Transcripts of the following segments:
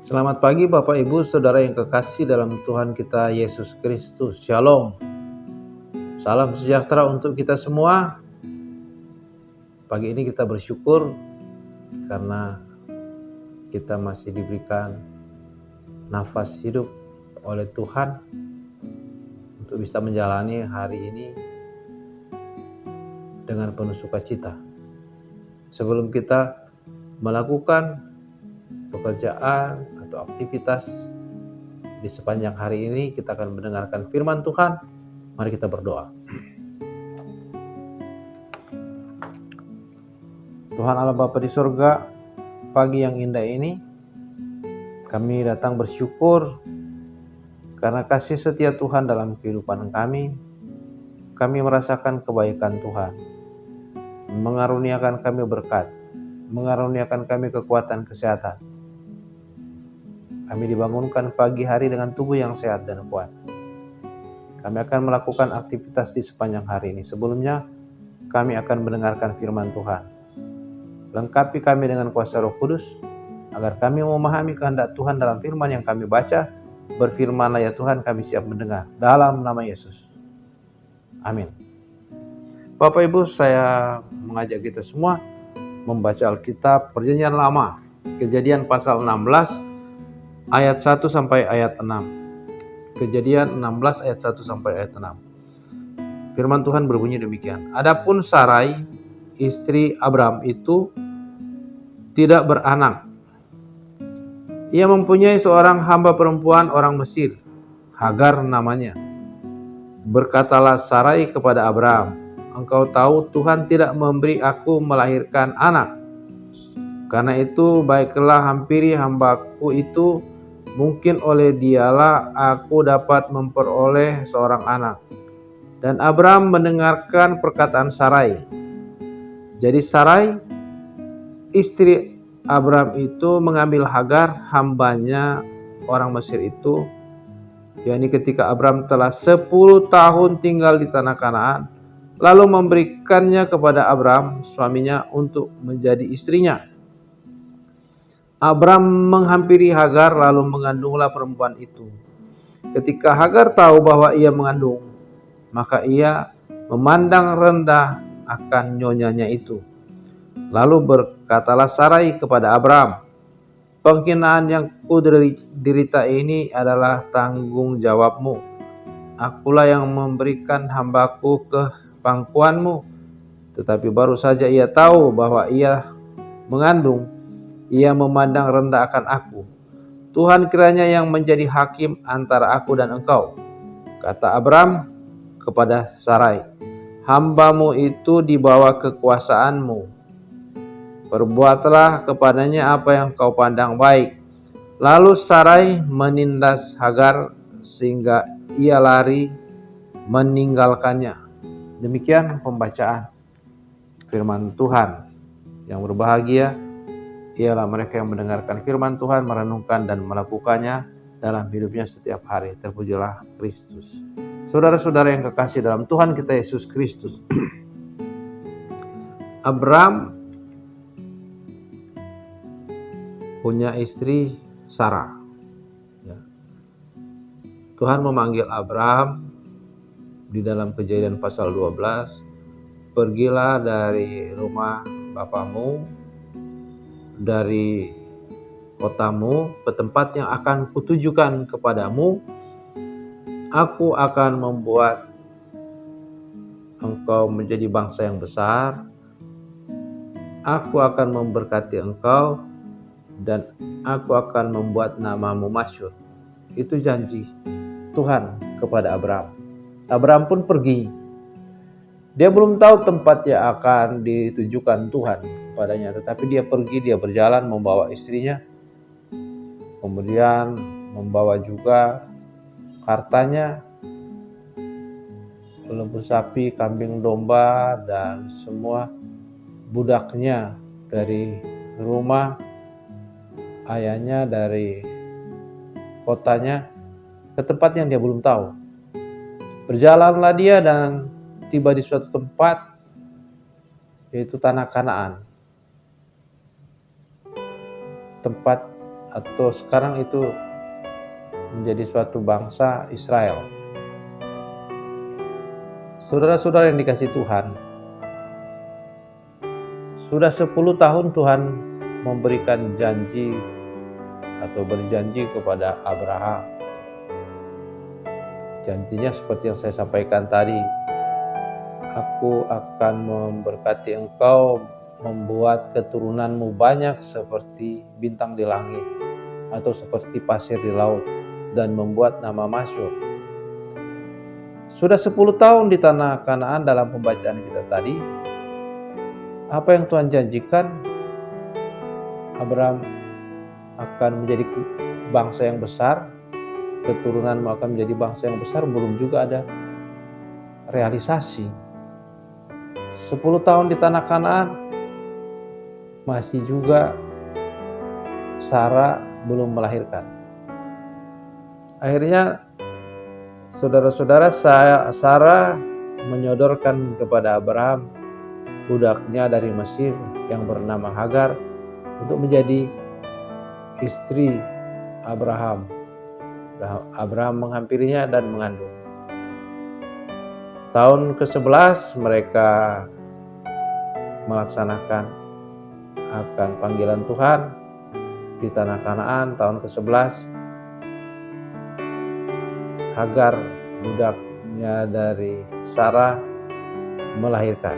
Selamat pagi Bapak Ibu Saudara yang kekasih dalam Tuhan kita Yesus Kristus. Shalom. Salam sejahtera untuk kita semua. Pagi ini kita bersyukur karena kita masih diberikan nafas hidup oleh Tuhan untuk bisa menjalani hari ini dengan penuh sukacita. Sebelum kita melakukan pekerjaan atau aktivitas di sepanjang hari ini, kita akan mendengarkan firman Tuhan. Mari kita berdoa. Tuhan Allah Bapa di surga, pagi yang indah ini kami datang bersyukur karena kasih setia Tuhan dalam kehidupan kami. Kami merasakan kebaikan Tuhan, mengaruniakan kami berkat, mengaruniakan kami kekuatan kesehatan. Kami dibangunkan pagi hari dengan tubuh yang sehat dan kuat. Kami akan melakukan aktivitas di sepanjang hari ini. Sebelumnya, kami akan mendengarkan firman Tuhan. Lengkapi kami dengan kuasa Roh Kudus, agar kami memahami kehendak Tuhan dalam firman yang kami baca. Berfirmanlah ya Tuhan, kami siap mendengar. Dalam nama Yesus. Amin. Bapak Ibu, saya mengajak kita semua membaca Alkitab Perjanjian Lama, Kejadian pasal 16, ayat 1 sampai ayat 6. Kejadian 16 ayat 1 sampai ayat 6. Firman Tuhan berbunyi demikian. Adapun Sarai, istri Abram itu tidak beranak. Ia mempunyai seorang hamba perempuan orang Mesir, Hagar namanya. Berkatalah Sarai kepada Abram, engkau tahu Tuhan tidak memberi aku melahirkan anak. Karena itu baiklah hampiri hambaku itu, mungkin oleh dialah aku dapat memperoleh seorang anak. Dan Abram mendengarkan perkataan Sarai. Jadi Sarai, istri Abram itu mengambil Hagar, hambanya orang Mesir itu, yakni ketika Abram telah 10 tahun tinggal di tanah Kanaan, lalu memberikannya kepada Abram, suaminya, untuk menjadi istrinya. Abram menghampiri Hagar lalu mengandunglah perempuan itu. Ketika Hagar tahu bahwa ia mengandung, maka ia memandang rendah akan nyonyanya itu. Lalu berkatalah Sarai kepada Abram, penghinaan yang kuderita ini adalah tanggung jawabmu. Akulah yang memberikan hambaku ke pangkuanmu. Tetapi baru saja ia tahu bahwa ia mengandung, ia memandang rendah akan aku. Tuhan kiranya yang menjadi hakim antara aku dan engkau. Kata Abram kepada Sarai, hambamu itu di bawah kekuasaanmu. Perbuatlah kepadanya apa yang kau pandang baik. Lalu Sarai menindas Hagar sehingga ia lari meninggalkannya. Demikian pembacaan firman Tuhan. Yang berbahagia ialah mereka yang mendengarkan firman Tuhan, merenungkan dan melakukannya dalam hidupnya setiap hari. Terpujilah Kristus. Saudara-saudara yang kekasih dalam Tuhan kita Yesus Kristus. Abram punya istri Sarah. Tuhan memanggil Abram di dalam Kejadian pasal 12. Pergilah dari rumah bapamu, dari kotamu, ke tempat yang akan kutujukan kepadamu. Aku akan membuat engkau menjadi bangsa yang besar. Aku akan memberkati engkau dan aku akan membuat namamu masyhur. Itu janji Tuhan kepada Abram. Abram pun pergi. Dia belum tahu tempat yang akan ditujukan Tuhan padanya, tetapi dia pergi, dia berjalan membawa istrinya, kemudian membawa juga hartanya, lembu sapi, kambing domba, dan semua budaknya dari rumah ayahnya, dari kotanya, ke tempat yang dia belum tahu. Berjalanlah dia dan tiba di suatu tempat, yaitu tanah Kanaan. Tempat atau sekarang itu menjadi suatu bangsa Israel. Saudara-saudara yang dikasihi Tuhan, sudah 10 tahun Tuhan memberikan janji atau berjanji kepada Abraham. Janjinya seperti yang saya sampaikan tadi, aku akan memberkati engkau, membuat keturunanmu banyak seperti bintang di langit atau seperti pasir di laut, dan membuat nama masyhur. Sudah 10 tahun di tanah Kanaan dalam pembacaan kita tadi. Apa yang Tuhan janjikan? Abraham akan menjadi bangsa yang besar, keturunanmu akan menjadi bangsa yang besar, belum juga ada realisasi. 10 tahun di tanah Kanaan, masih juga Sarah belum melahirkan. Akhirnya saudara-saudara, Sarah menyodorkan kepada Abraham budaknya dari Mesir yang bernama Hagar untuk menjadi istri Abraham. Abraham menghampirinya dan mengandung. Tahun ke-11 mereka melaksanakan akan panggilan Tuhan di tanah Kanaan. Tahun ke-11 Hagar, budaknya dari Sarah, melahirkan.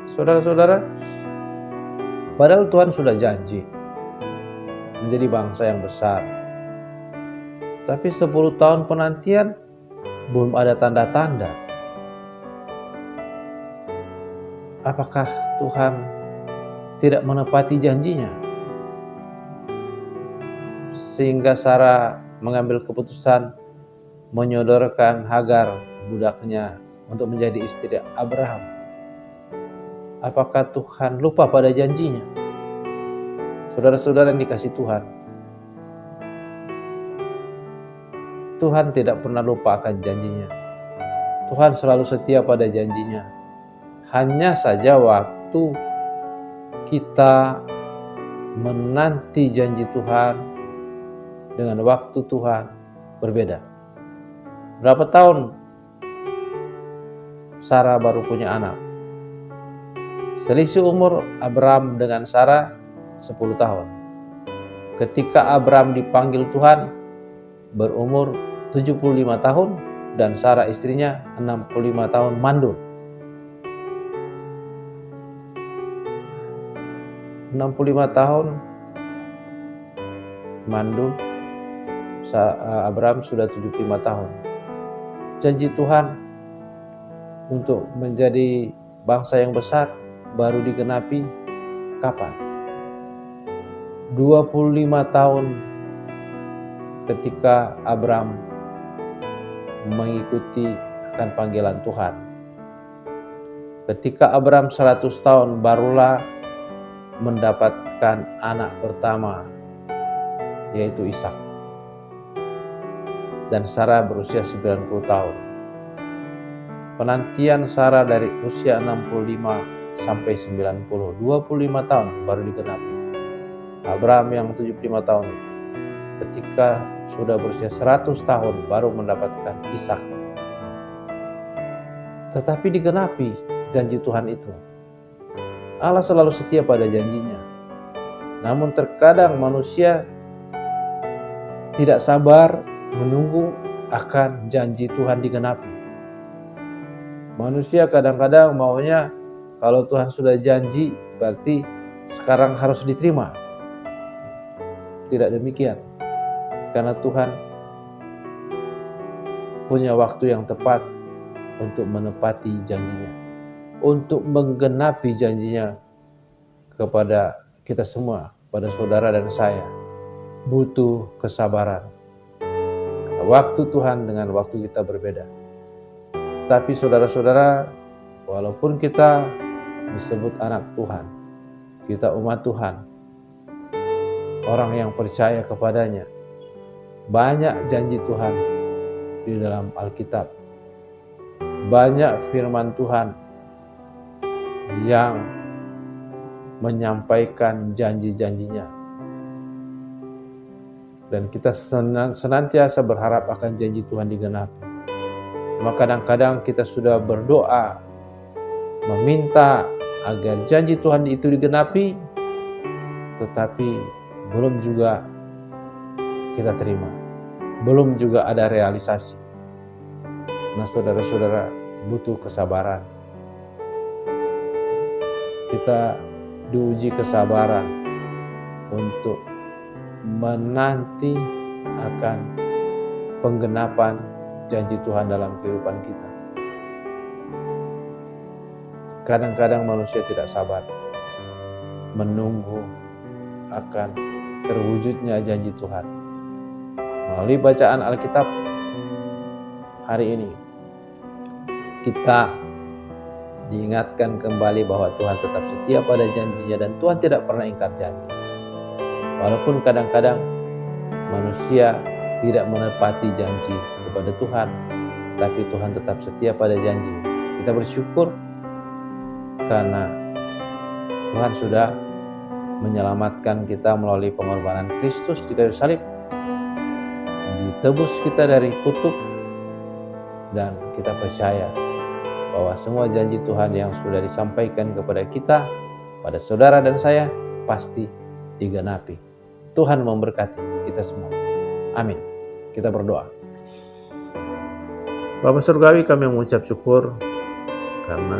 Saudara-saudara, padahal Tuhan sudah janji menjadi bangsa yang besar. Tapi 10 tahun penantian belum ada tanda-tanda. Apakah Tuhan tidak menepati janjinya? Sehingga Sarah mengambil keputusan menyodorkan Hagar, budaknya, untuk menjadi istri Abraham. Apakah Tuhan lupa pada janjinya? Saudara-saudara yang dikasihi Tuhan, Tuhan tidak pernah lupa akan janjinya. Tuhan selalu setia pada janjinya. Hanya saja waktu kita menanti janji Tuhan dengan waktu Tuhan berbeda. Berapa tahun Sarah baru punya anak? Selisih umur Abraham dengan Sarah 10 tahun. Ketika Abraham dipanggil Tuhan berumur 75 tahun dan Sarah istrinya 65 tahun mandul. 65 tahun mandul, Abraham sudah 75 tahun. Janji Tuhan untuk menjadi bangsa yang besar baru digenapi kapan? 25 tahun ketika Abraham mengikuti akan panggilan Tuhan. Ketika Abraham 100 tahun barulah mendapatkan anak pertama, yaitu Ishak. Dan Sarah berusia 90 tahun. Penantian Sarah dari usia 65 sampai 90, 25 tahun baru digenapi. Abraham yang 75 tahun ketika sudah berusia 100 tahun baru mendapatkan Ishak. Tetapi digenapi janji Tuhan itu. Allah selalu setia pada janjinya. Namun terkadang manusia tidak sabar menunggu akan janji Tuhan digenapi. Manusia kadang-kadang maunya kalau Tuhan sudah janji, berarti sekarang harus diterima. Tidak demikian. Karena Tuhan punya waktu yang tepat untuk menepati janjinya. Untuk menggenapi janjinya kepada kita semua, pada saudara dan saya. Butuh kesabaran. Waktu Tuhan dengan waktu kita berbeda. Tapi saudara-saudara, walaupun kita disebut anak Tuhan, kita umat Tuhan, orang yang percaya kepadanya, banyak janji Tuhan di dalam Alkitab, banyak firman Tuhan yang menyampaikan janji-janjinya. dan kita senantiasa berharap akan janji Tuhan digenapi. Cuma kadang-kadang kita sudah berdoa, meminta agar janji Tuhan itu digenapi, tetapi belum juga kita terima, belum juga ada realisasi. Nah saudara-saudara, butuh kesabaran. Kita diuji kesabaran untuk menanti akan penggenapan janji Tuhan dalam kehidupan kita. Kadang-kadang manusia tidak sabar menunggu akan terwujudnya janji Tuhan. Melalui bacaan Alkitab hari ini, kita diingatkan kembali bahwa Tuhan tetap setia pada janjinya dan Tuhan tidak pernah ingkar janji. Walaupun kadang-kadang manusia tidak menepati janji kepada Tuhan, tapi Tuhan tetap setia pada janji. Kita bersyukur karena Tuhan sudah menyelamatkan kita melalui pengorbanan Kristus di kayu salib, ditebus kita dari kutuk, dan kita percaya bahwa semua janji Tuhan yang sudah disampaikan kepada kita, pada saudara dan saya, pasti digenapi. Tuhan memberkati kita semua. Amin. Kita berdoa. Bapa Surgawi, kami mengucap syukur karena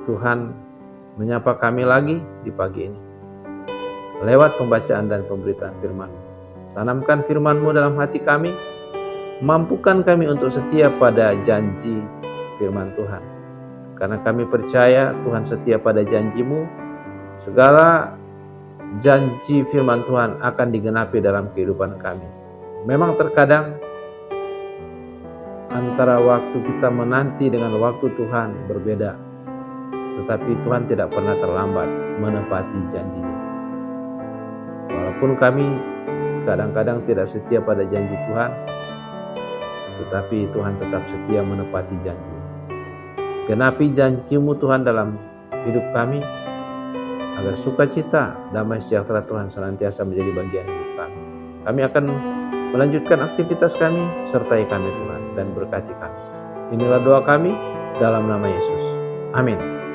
Tuhan menyapa kami lagi di pagi ini lewat pembacaan dan pemberitaan firman. Tanamkan firman-Mu dalam hati kami, mampukan kami untuk setia pada janji firman Tuhan. Karena kami percaya Tuhan setia pada janji-Mu, segala janji firman Tuhan akan digenapi dalam kehidupan kami. Memang terkadang antara waktu kita menanti dengan waktu Tuhan berbeda, tetapi Tuhan tidak pernah terlambat menepati janji-Nya. Walaupun kami kadang-kadang tidak setia pada janji Tuhan, tetapi Tuhan tetap setia menepati janji. Genapi janji-Mu Tuhan dalam hidup kami, agar sukacita, damai sejahtera Tuhan senantiasa menjadi bagian hidup kami. Kami akan melanjutkan aktivitas kami, sertai kami Tuhan, dan berkati kami. Inilah doa kami dalam nama Yesus. Amin.